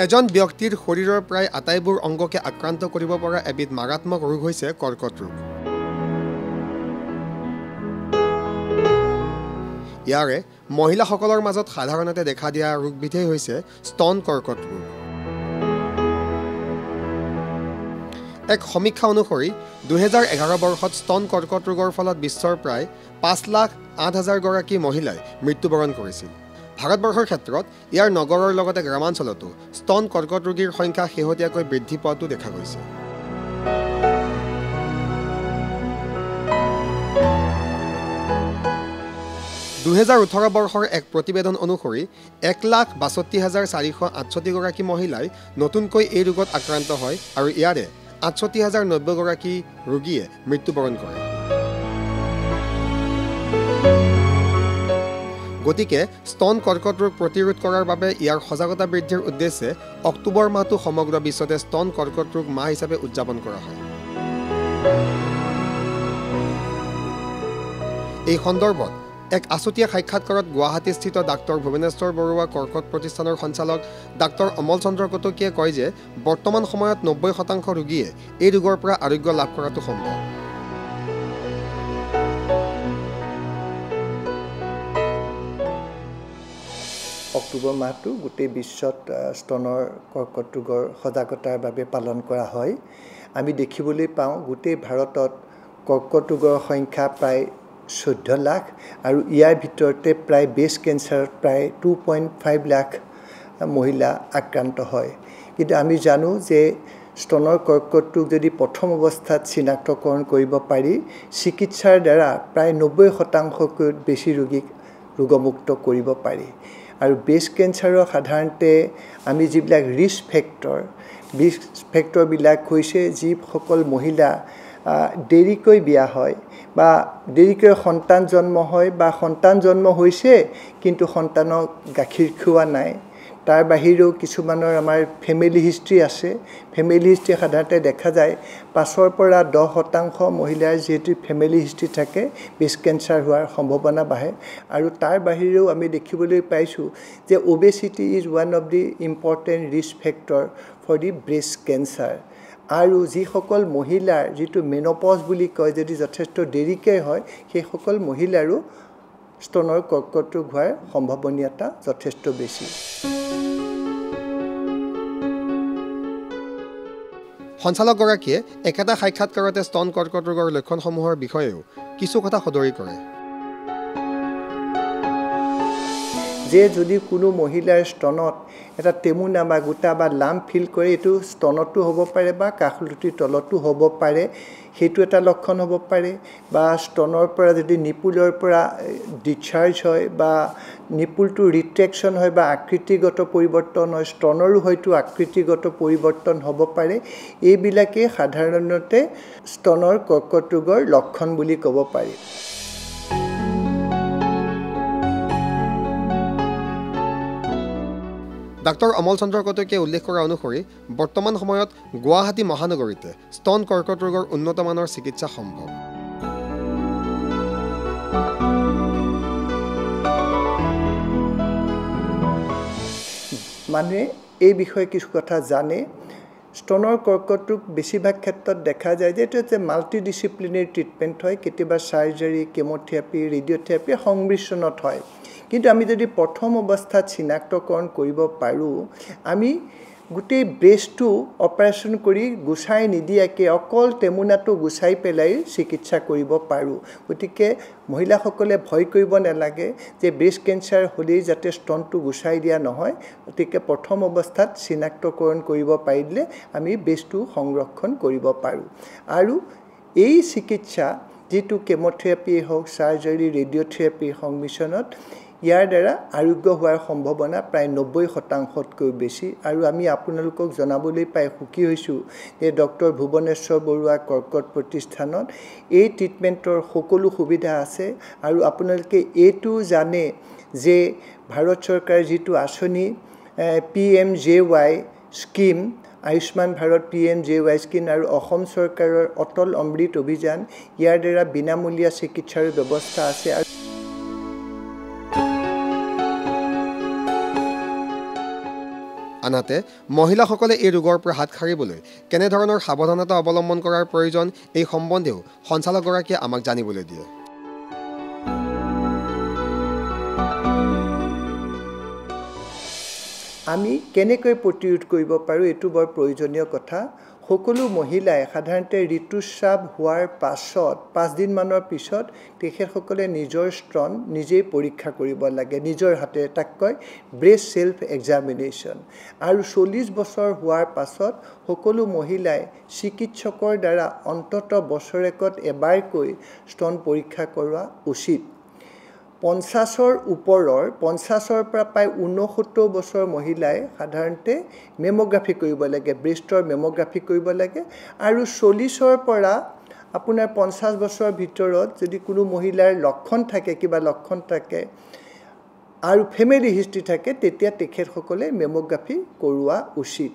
এজন ব্যক্তিৰ শৰীৰৰ প্ৰায় আটাইবোৰ অংগকে আক্ৰান্ত কৰিব পৰা এবিধ মাৰাত্মক ৰোগ হৈছে কৰ্কট ৰোগ। ইয়াৰে মহিলাসকলৰ মাজত সাধাৰণতে দেখা দিয়া ৰোগবিধেই হৈছে স্তন কৰ্কট ৰোগ। এক সমীক্ষা অনুসৰি 2011 বৰ্ষত স্তন কৰ্কট ৰোগৰ ফলত বিশ্বৰ প্ৰায় 5,08,000 গৰাকী মহিলাই মৃত্যুবৰণ কৰিছিল। ভাৰতবৰ্ষৰ ক্ষেত্ৰত ইয়াৰ নগৰৰ লগতে গ্ৰামাঞ্চলতো স্তন কৰ্কট ৰোগীৰ সংখ্যা শেহতীয়াকৈ বৃদ্ধি পোৱাটো দেখা গৈছে। (2018) বৰ্ষৰ এক প্ৰতিবেদন অনুসৰি 1,62,468 গৰাকী মহিলাই নতুনকৈ এই ৰোগত আক্ৰান্ত হয় আৰু ইয়াৰে 68,090 গৰাকী ৰোগীয়ে মৃত্যুবৰণ কৰে। গতিকে স্তন কৰ্কট ৰোগ প্ৰতিৰোধ কৰাৰ বাবে ইয়াৰ সজাগতা বৃদ্ধিৰ উদ্দেশ্যে অক্টোবৰ মাহটো সমগ্ৰ বিশ্বতে স্তন কৰ্কট ৰোগ মাহ হিচাপে উদযাপন কৰা হয়। এই সন্দৰ্ভত এক আছুতীয়া সাক্ষাৎকাৰত গুৱাহাটীস্থিত ডাক্তৰ ভুৱনেশ্বৰ বৰুৱা কৰ্কট প্ৰতিষ্ঠানৰ সঞ্চালক ডাক্তৰ অমল চন্দ্ৰ কটকীয়ে কয় যে বৰ্তমান সময়ত 90% ৰোগীয়ে এই ৰোগৰ পৰা আৰোগ্য লাভ কৰাটো সম্ভৱ। অক্টোবৰ মাহটো গোটেই বিশ্বত স্তনৰ কৰ্কট ৰোগৰ সজাগতাৰ বাবে পালন কৰা হয়। আমি দেখিবলৈ পাওঁ গোটেই ভাৰতত কৰ্কট ৰোগৰ সংখ্যা প্ৰায় 14 লাখ আৰু ইয়াৰ ভিতৰতে প্ৰায় ব্ৰেষ্ট কেঞ্চাৰত প্ৰায় 2.5 লাখ মহিলা আক্ৰান্ত হয়। কিন্তু আমি জানো যে স্তনৰ কৰ্কট ৰোগ যদি প্ৰথম অৱস্থাত চিনাক্তকৰণ কৰিব পাৰি চিকিৎসাৰ দ্বাৰা প্ৰায় 90%তকৈ বেছি ৰোগীক ৰোগমুক্ত কৰিব পাৰি। আৰু ব্ৰেষ্ট কেঞ্চাৰৰ সাধাৰণতে আমি যিবিলাক ৰিস্ক ফেক্টৰবিলাক হৈছে যিসকল মহিলা দেৰিকৈ বিয়া হয় বা দেৰিকৈ সন্তান জন্ম হয় বা সন্তান জন্ম হৈছে কিন্তু সন্তানক গাখীৰ খোৱা নাই। তাৰ বাহিৰেও কিছুমানৰ আমাৰ ফেমিলি হিষ্ট্ৰী আছে। ফেমিলি হিষ্ট্ৰী সাধাৰণতে দেখা যায় 5 পৰা 10% মহিলাৰ যিহেতু ফেমিলি হিষ্ট্ৰী থাকে ব্ৰেষ্ট কেঞ্চাৰ হোৱাৰ সম্ভাৱনা বাঢ়ে। আৰু তাৰ বাহিৰেও আমি দেখিবলৈ পাইছোঁ যে obesity is one of the important risk factor for the breast cancer. আৰু যিসকল মহিলাৰ যিটো মেনপজ বুলি কয় যদি যথেষ্ট দেৰিকৈ হয় সেইসকল মহিলাৰো স্তনৰ কৰ্কট ৰোগ হোৱাৰ সম্ভাৱনীয়তা যথেষ্ট বেছি। সঞ্চালকগৰাকীয়ে একেটা সাক্ষাৎকাৰতে স্তন কৰ্কট ৰোগৰ লক্ষণসমূহৰ বিষয়েও কিছু কথা সদৰি কৰে। যে যদি কোনো মহিলাৰ স্তনত এটা টেমুনা বা গোটা বা লাম্প ফিল কৰে এইটো স্তনতো হ'ব পাৰে বা কাষলতিৰ তলতো হ'ব পাৰে, সেইটো এটা লক্ষণ হ'ব পাৰে। বা স্তনৰ পৰা যদি নিপুলৰ পৰা ডিscharge হয় বা নিপুলটো ৰিট্ৰেকশ্যন হয় বা আকৃতিগত পৰিৱৰ্তন হয়, স্তনৰো হয়তো আকৃতিগত পৰিৱৰ্তন হ'ব পাৰে। এইবিলাকে সাধাৰণতে স্তনৰ কৰ্কট ৰোগৰ লক্ষণ বুলি ক'ব পাৰি। ডাক্তৰ অমল চন্দ্ৰ কটকীয়ে উল্লেখ কৰা অনুসৰি বৰ্তমান সময়ত গুৱাহাটী মহানগৰীতে স্তন কৰ্কট ৰোগৰ উন্নত মানৰ চিকিৎসা সম্ভৱ। মানুহে এই বিষয়ে কিছু কথা জানে। স্তনৰ কৰ্কট ৰোগ বেছিভাগ ক্ষেত্ৰত দেখা যায় যে এইটো যে মাল্টিডিচিপ্লিনাৰী ট্ৰিটমেণ্ট হয়। কেতিয়াবা চাৰ্জাৰী, কেম'থেৰাপি, ৰেডিঅ'থেৰাপি সংমিশ্ৰণত হয়। কিন্তু আমি যদি প্ৰথম অৱস্থাত চিনাক্তকৰণ কৰিব পাৰোঁ আমি গোটেই ব্ৰেষ্টটো অপাৰেশ্যন কৰি গুচাই নিদিয়াকৈ অকল টেমুনাটো গুচাই পেলাই চিকিৎসা কৰিব পাৰোঁ। গতিকে মহিলাসকলে ভয় কৰিব নালাগে যে ব্ৰেষ্ট কেঞ্চাৰ হ'লেই যাতে স্তনটো গুচাই দিয়া নহয়। গতিকে প্ৰথম অৱস্থাত চিনাক্তকৰণ কৰিব পাৰিলে আমি ব্ৰেষ্টটো সংৰক্ষণ কৰিব পাৰোঁ। আৰু এই চিকিৎসা যিটো কেম'থেৰাপি হওক, চাৰ্জাৰী, ৰেডিঅ'থেৰাপিৰ সংমিশ্ৰণত ইয়াৰ দ্বাৰা আৰোগ্য হোৱাৰ সম্ভাৱনা প্ৰায় 90%তকৈ বেছি। আৰু আমি আপোনালোকক জনাবলৈ পাই সুখী হৈছোঁ যে ডক্টৰ ভুৱনেশ্বৰ বৰুৱা কৰ্কট প্ৰতিষ্ঠানত এই ট্ৰিটমেণ্টৰ সকলো সুবিধা আছে। আৰু আপোনালোকে এইটো জানে যে ভাৰত চৰকাৰৰ যিটো আঁচনি PMJY scheme, Ayushman Bharat PMJY scheme আৰু অসম চৰকাৰৰ অটল অমৃত অভিযান, ইয়াৰ দ্বাৰা বিনামূলীয়া চিকিৎসাৰ ব্যৱস্থা আছে। আনহাতে মহিলাসকলে এই ৰোগৰ পৰা হাত সাৰিবলৈ কেনেধৰণৰ সাৱধানতা অৱলম্বন কৰাৰ প্ৰয়োজন এই সম্বন্ধেও সঞ্চালকগৰাকীয়ে আমাক জানিবলৈ দিয়ে। আমি কেনেকৈ প্ৰতিৰোধ কৰিব পাৰোঁ এইটো বৰ প্ৰয়োজনীয় কথা। সকলো মহিলাই সাধাৰণতে ঋতুস্ৰাৱ হোৱাৰ পাছত 5 দিনমানৰ পিছত তেখেতসকলে নিজৰ স্তন নিজেই পৰীক্ষা কৰিব লাগে, নিজৰ হাতেৰে, তাক কয় ব্ৰেষ্ট ছেল্ফ এক্সামিনেশ্যন। আৰু 40 বছৰ হোৱাৰ পাছত সকলো মহিলাই চিকিৎসকৰ দ্বাৰা অন্ততঃ বছৰেকত এবাৰকৈ স্তন পৰীক্ষা কৰোৱা উচিত। 50ৰ ওপৰৰ 50ৰ পৰা প্ৰায় 69 বছৰ মহিলাই সাধাৰণতে মেমোগ্ৰাফি কৰিব লাগে, ব্ৰেষ্টৰ মেমোগ্ৰাফি কৰিব লাগে। আৰু 40ৰ পৰা আপোনাৰ 50 বছৰৰ ভিতৰত যদি কোনো মহিলাৰ লক্ষণ থাকে, কিবা লক্ষণ থাকে আৰু ফেমিলি হিষ্ট্ৰী থাকে, তেতিয়া তেখেতসকলে মেমোগ্ৰাফি কৰোৱা উচিত।